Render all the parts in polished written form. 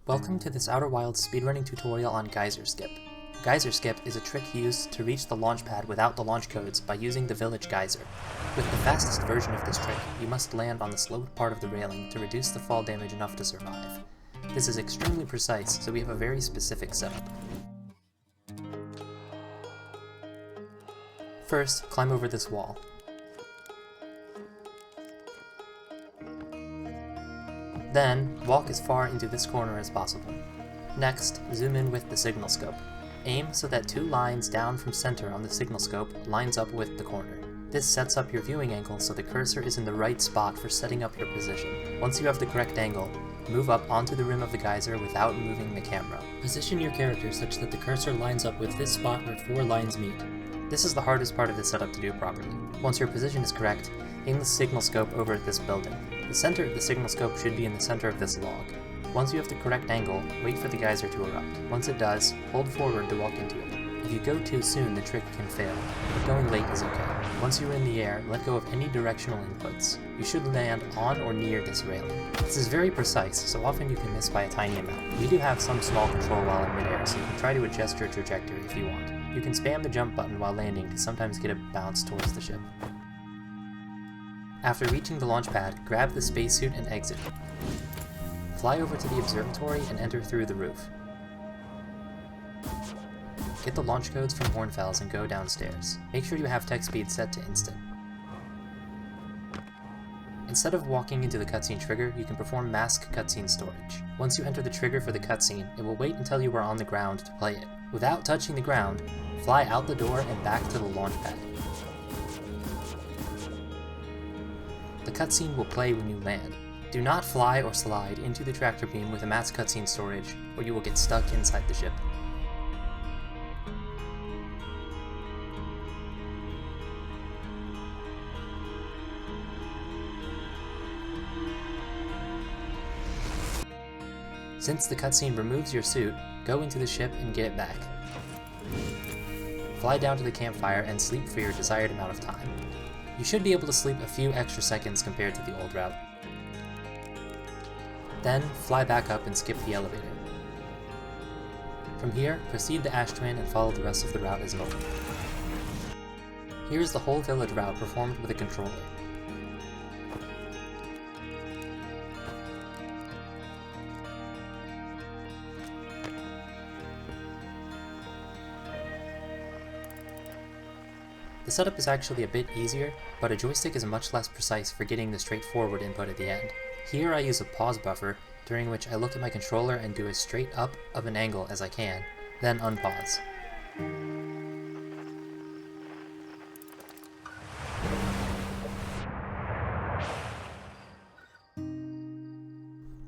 Welcome to this Outer Wilds speedrunning tutorial on Geyser Skip. Geyser Skip is a trick used to reach the launch pad without the launch codes by using the village geyser. With the fastest version of this trick, you must land on the sloped part of the railing to reduce the fall damage enough to survive. This is extremely precise, so we have a very specific setup. First, climb over this wall. Then, walk as far into this corner as possible. Next, zoom in with the signal scope. Aim so that two lines down from center on the signal scope lines up with the corner. This sets up your viewing angle so the cursor is in the right spot for setting up your position. Once you have the correct angle, move up onto the rim of the geyser without moving the camera. Position your character such that the cursor lines up with this spot where four lines meet. This is the hardest part of the setup to do properly. Once your position is correct, aim the signal scope over at this building. The center of the signal scope should be in the center of this log. Once you have the correct angle, wait for the geyser to erupt. Once it does, hold forward to walk into it. If you go too soon, the trick can fail, but going late is okay. Once you're in the air, let go of any directional inputs. You should land on or near this railing. This is very precise, so often you can miss by a tiny amount. You do have some small control while in midair, so you can try to adjust your trajectory if you want. You can spam the jump button while landing to sometimes get a bounce towards the ship. After reaching the launch pad, grab the spacesuit and exit. Fly over to the observatory and enter through the roof. Get the launch codes from Hornfells and go downstairs. Make sure you have tech speed set to instant. Instead of walking into the cutscene trigger, you can perform mask cutscene storage. Once you enter the trigger for the cutscene, it will wait until you are on the ground to play it. Without touching the ground, fly out the door and back to the launch pad. The cutscene will play when you land. Do not fly or slide into the tractor beam with a mask cutscene storage, or you will get stuck inside the ship. Since the cutscene removes your suit, go into the ship and get it back. Fly down to the campfire and sleep for your desired amount of time. You should be able to sleep a few extra seconds compared to the old route. Then, fly back up and skip the elevator. From here, proceed to Ash Twin and follow the rest of the route as normal. Here is the whole village route performed with a controller. The setup is actually a bit easier, but a joystick is much less precise for getting the straightforward input at the end. Here I use a pause buffer, during which I look at my controller and do as straight up of an angle as I can, then unpause.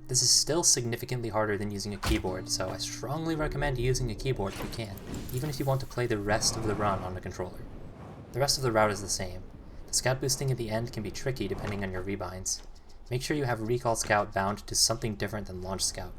This is still significantly harder than using a keyboard, so I strongly recommend using a keyboard if you can, even if you want to play the rest of the run on a controller. The rest of the route is the same. The scout boosting at the end can be tricky depending on your rebinds. Make sure you have Recall Scout bound to something different than Launch Scout.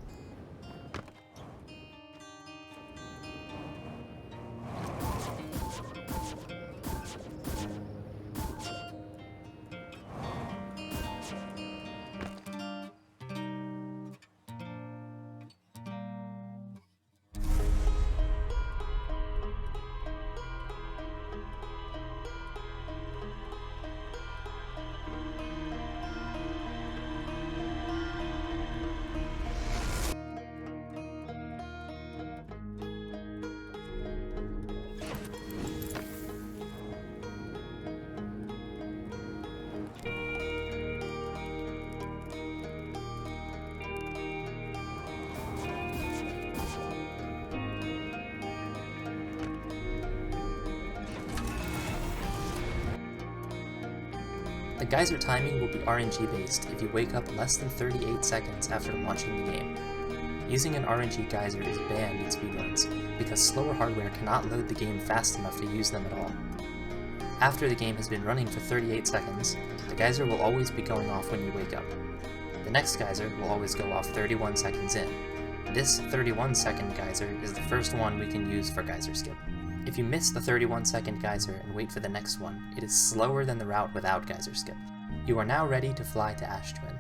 The Geyser Timing will be RNG based if you wake up less than 38 seconds after launching the game. Using an RNG geyser is banned in speedruns, because slower hardware cannot load the game fast enough to use them at all. After the game has been running for 38 seconds, the geyser will always be going off when you wake up. The next geyser will always go off 31 seconds in. This 31-second geyser is the first one we can use for Geyser Skip. If you miss the 31-second geyser and wait for the next one, it is slower than the route without Geyser Skip. You are now ready to fly to Ash Twin.